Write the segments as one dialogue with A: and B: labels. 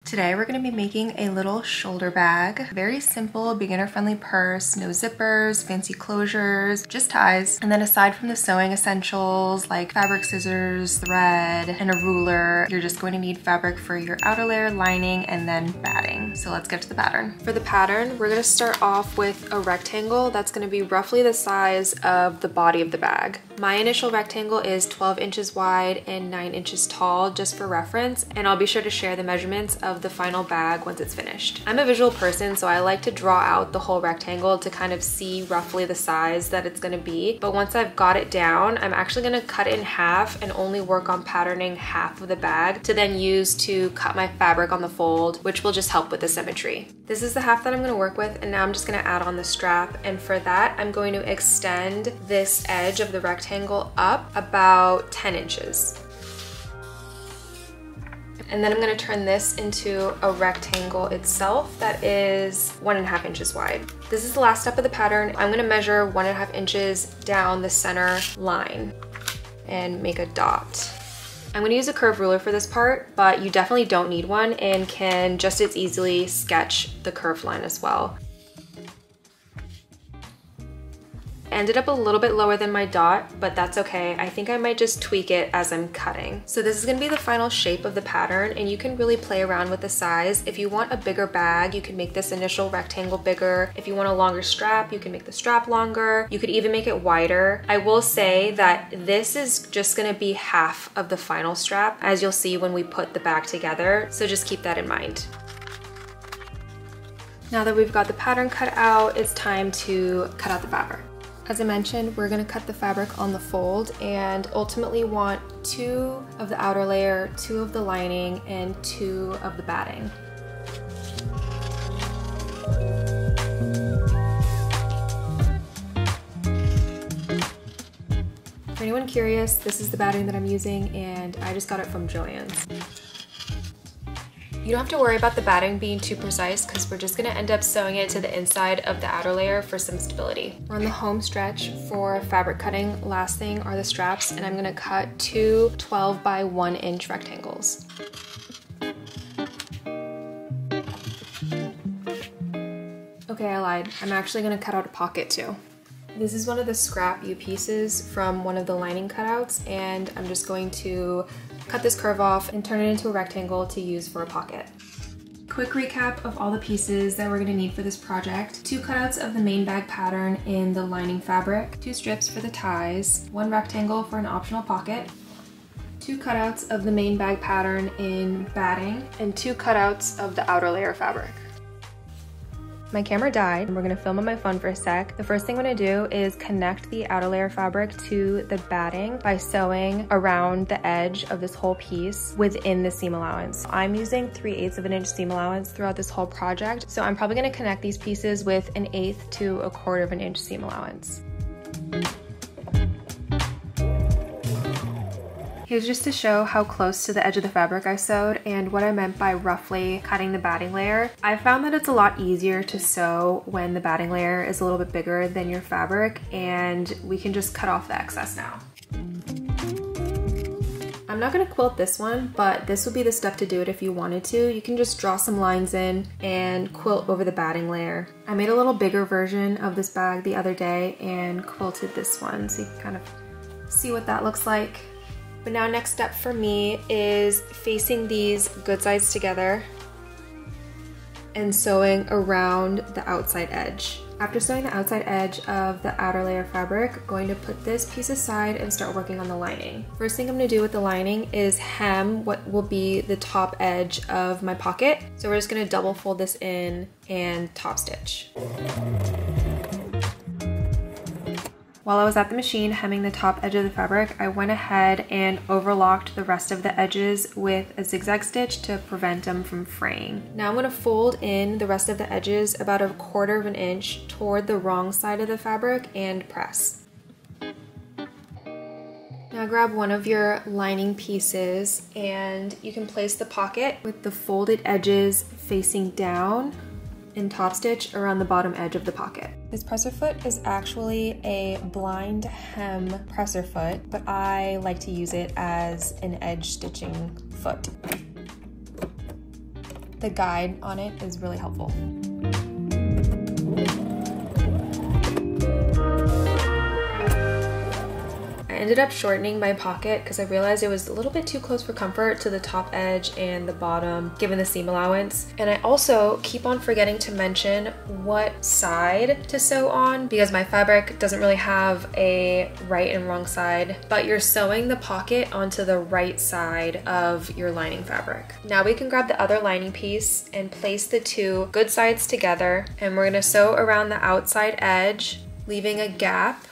A: Today we're going to be making a little shoulder bag. Very simple, beginner-friendly purse, no zippers, fancy closures, just ties. And then aside from the sewing essentials like fabric scissors, thread, and a ruler, you're just going to need fabric for your outer layer, lining, and then batting. So let's get to the pattern. For the pattern, we're going to start off with a rectangle that's going to be roughly the size of the body of the bag. My initial rectangle is 12 inches wide and 9 inches tall, just for reference, and I'll be sure to share the measurements of the final bag once it's finished. I'm a visual person, so I like to draw out the whole rectangle to kind of see roughly the size that it's gonna be, but once I've got it down, I'm actually gonna cut it in half and only work on patterning half of the bag to then use to cut my fabric on the fold, which will just help with the symmetry. This is the half that I'm gonna work with, and now I'm just gonna add on the strap, and for that, I'm going to extend this edge of the rectangle up about 10 inches. And then I'm gonna turn this into a rectangle itself that is 1.5 inches wide. This is the last step of the pattern. I'm gonna measure 1.5 inches down the center line and make a dot. I'm gonna use a curved ruler for this part, but you definitely don't need one and can just as easily sketch the curved line as well. Ended up a little bit lower than my dot, but that's okay. I think I might just tweak it as I'm cutting. So this is gonna be the final shape of the pattern, and you can really play around with the size. If you want a bigger bag, you can make this initial rectangle bigger. If you want a longer strap, you can make the strap longer. You could even make it wider. I will say that this is just gonna be half of the final strap, as you'll see when we put the bag together, so just keep that in mind. Now that we've got the pattern cut out, it's time to cut out the fabric. As I mentioned, we're gonna cut the fabric on the fold and ultimately want 2 of the outer layer, 2 of the lining, and 2 of the batting. For anyone curious, this is the batting that I'm using, and I just got it from Joann's. You don't have to worry about the batting being too precise because we're just gonna end up sewing it to the inside of the outer layer for some stability. We're on the home stretch for fabric cutting. Last thing are the straps, and I'm gonna cut 2 12 by 1 inch rectangles. Okay, I lied. I'm actually gonna cut out a pocket too. This is one of the scrap U pieces from one of the lining cutouts, and I'm just going to cut this curve off and turn it into a rectangle to use for a pocket. Quick recap of all the pieces that we're gonna need for this project. 2 cutouts of the main bag pattern in the lining fabric, 2 strips for the ties, 1 rectangle for an optional pocket, 2 cutouts of the main bag pattern in batting, and 2 cutouts of the outer layer fabric. My camera died, and we're gonna film on my phone for a sec. The first thing I'm gonna do is connect the outer layer fabric to the batting by sewing around the edge of this whole piece within the seam allowance. I'm using 3/8 of an inch seam allowance throughout this whole project, so I'm probably gonna connect these pieces with 1/8 to 1/4 of an inch seam allowance. Here's just to show how close to the edge of the fabric I sewed and what I meant by roughly cutting the batting layer. I found that it's a lot easier to sew when the batting layer is a little bit bigger than your fabric, and we can just cut off the excess now. I'm not gonna quilt this one, but this would be the step to do it if you wanted to. You can just draw some lines in and quilt over the batting layer. I made a little bigger version of this bag the other day and quilted this one, so you can kind of see what that looks like. But now next step for me is facing these good sides together and sewing around the outside edge. After sewing the outside edge of the outer layer fabric, I'm going to put this piece aside and start working on the lining. First thing I'm gonna do with the lining is hem what will be the top edge of my pocket. So we're just gonna double fold this in and top stitch. While I was at the machine hemming the top edge of the fabric, I went ahead and overlocked the rest of the edges with a zigzag stitch to prevent them from fraying. Now I'm going to fold in the rest of the edges about 1/4 of an inch toward the wrong side of the fabric and press. Now grab one of your lining pieces and you can place the pocket with the folded edges facing down and top stitch around the bottom edge of the pocket. This presser foot is actually a blind hem presser foot, but I like to use it as an edge stitching foot. The guide on it is really helpful. I ended up shortening my pocket because I realized it was a little bit too close for comfort to the top edge and the bottom, given the seam allowance. And I also keep on forgetting to mention what side to sew on because my fabric doesn't really have a right and wrong side, but you're sewing the pocket onto the right side of your lining fabric. Now we can grab the other lining piece and place the two good sides together, and we're gonna sew around the outside edge, leaving a gap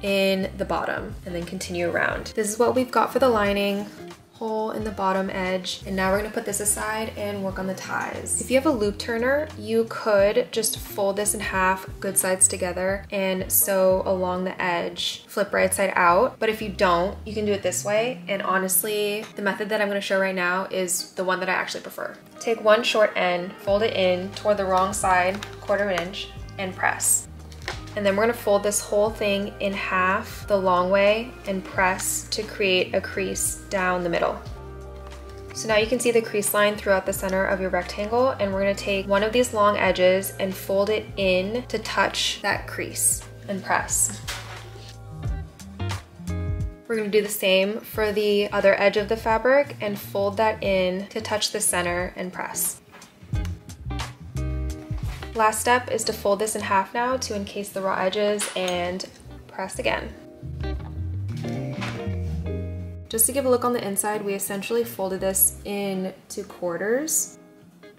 A: in the bottom, and then continue around. This is what we've got for the lining, hole in the bottom edge, and now we're gonna put this aside and work on the ties. If you have a loop turner, you could just fold this in half, good sides together, and sew along the edge, flip right side out. But if you don't, you can do it this way, and honestly, the method that I'm gonna show right now is the one that I actually prefer. Take one short end, fold it in toward the wrong side, 1/4 inch, and press. And then we're gonna fold this whole thing in half the long way and press to create a crease down the middle. So now you can see the crease line throughout the center of your rectangle, and we're gonna take one of these long edges and fold it in to touch that crease and press. We're gonna do the same for the other edge of the fabric and fold that in to touch the center and press. Last step is to fold this in half now to encase the raw edges and press again. Just to give a look on the inside, we essentially folded this into quarters.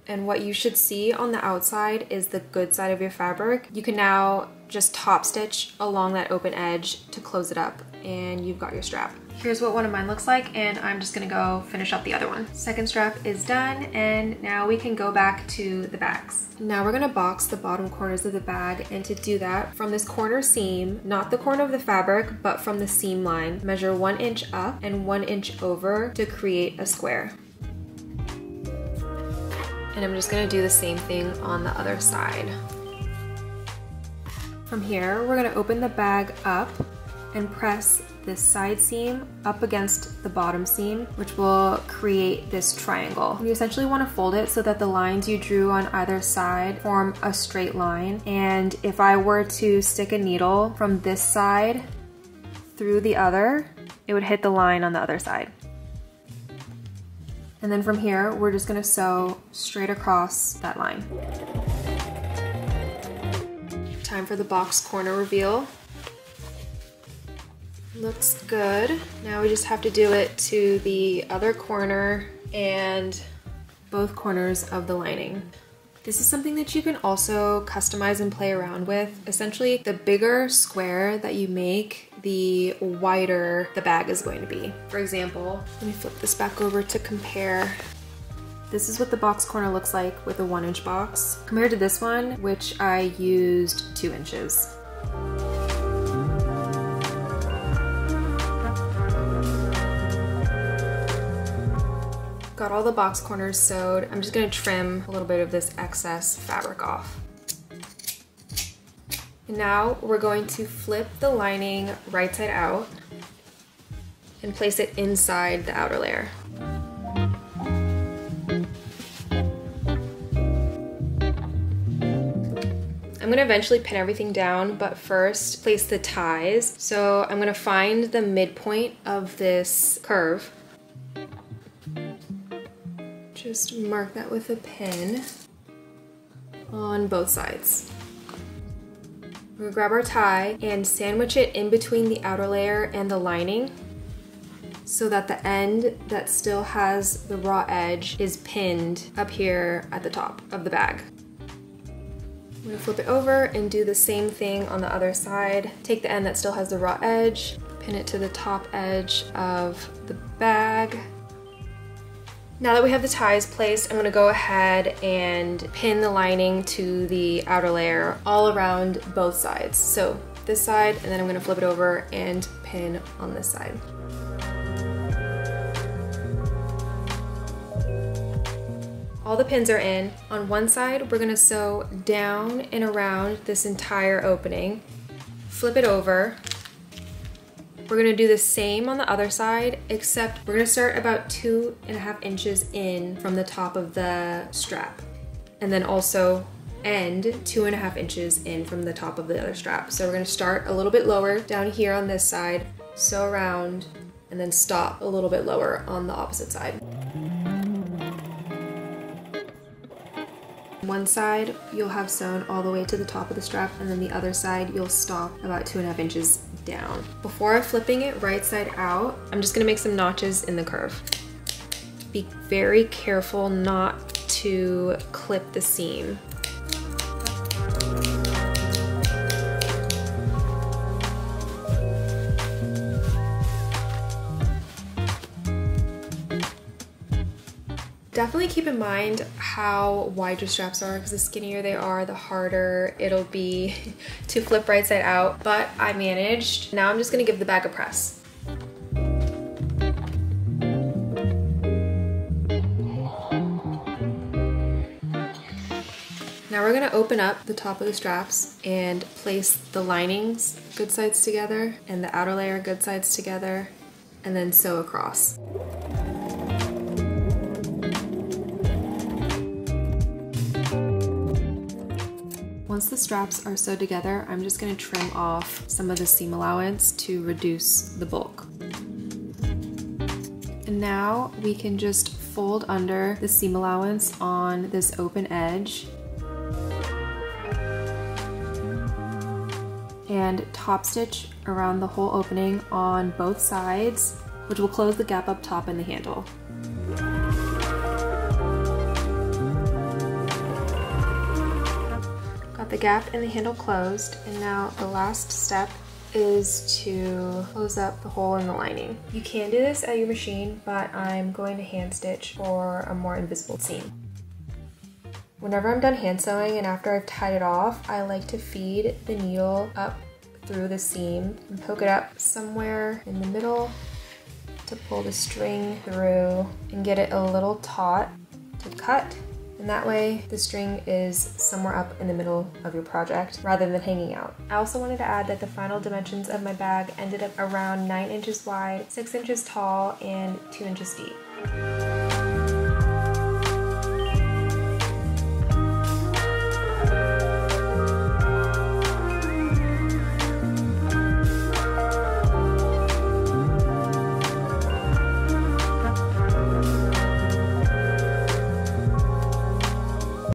A: And what you should see on the outside is the good side of your fabric. You can now just top stitch along that open edge to close it up, and you've got your strap. Here's what one of mine looks like, and I'm just gonna go finish up the other one. Second strap is done, and now we can go back to the bags. Now we're gonna box the bottom corners of the bag, and to do that, from this corner seam, not the corner of the fabric, but from the seam line, measure 1 inch up and 1 inch over to create a square. And I'm just gonna do the same thing on the other side. From here, we're gonna open the bag up and press this side seam up against the bottom seam, which will create this triangle. You essentially want to fold it so that the lines you drew on either side form a straight line. And if I were to stick a needle from this side through the other, it would hit the line on the other side. And then from here, we're just gonna sew straight across that line. Time for the box corner reveal. Looks good. Now we just have to do it to the other corner and both corners of the lining. This is something that you can also customize and play around with. Essentially, the bigger square that you make, the wider the bag is going to be. For example, let me flip this back over to compare. This is what the box corner looks like with a 1 inch box, compared to this one, which I used 2 inches. Got all the box corners sewed. I'm just gonna trim a little bit of this excess fabric off. And now we're going to flip the lining right side out and place it inside the outer layer. I'm gonna eventually pin everything down, but first place the ties. So I'm gonna find the midpoint of this curve. Just mark that with a pin on both sides. We're gonna grab our tie and sandwich it in between the outer layer and the lining so that the end that still has the raw edge is pinned up here at the top of the bag. I'm gonna flip it over and do the same thing on the other side. Take the end that still has the raw edge, pin it to the top edge of the bag. Now that we have the ties placed, I'm gonna go ahead and pin the lining to the outer layer all around both sides. So this side, and then I'm gonna flip it over and pin on this side. All the pins are in. On one side, we're gonna sew down and around this entire opening, flip it over, We're gonna do the same on the other side, except we're gonna start about 2.5 inches in from the top of the strap. And then also end 2.5 inches in from the top of the other strap. So we're gonna start a little bit lower down here on this side, sew around, and then stop a little bit lower on the opposite side. One side you'll have sewn all the way to the top of the strap, and then the other side you'll stop about 2.5 inches down. Before flipping it right side out, I'm just gonna make some notches in the curve. Be very careful not to clip the seam. Definitely keep in mind how wide your straps are, because the skinnier they are, the harder it'll be to flip right side out, but I managed. Now I'm just gonna give the bag a press. Now we're gonna open up the top of the straps and place the linings good sides together and the outer layer good sides together, and then sew across. Once the straps are sewed together, I'm just gonna trim off some of the seam allowance to reduce the bulk. And now we can just fold under the seam allowance on this open edge and top stitch around the whole opening on both sides, which will close the gap up top in the handle. Got the gap in the handle closed, and now the last step is to close up the hole in the lining. You can do this at your machine, but I'm going to hand stitch for a more invisible seam. Whenever I'm done hand sewing and after I've tied it off, I like to feed the needle up through the seam and poke it up somewhere in the middle to pull the string through and get it a little taut to cut. And that way the string is somewhere up in the middle of your project rather than hanging out. I also wanted to add that the final dimensions of my bag ended up around 9 inches wide, 6 inches tall, and 2 inches deep.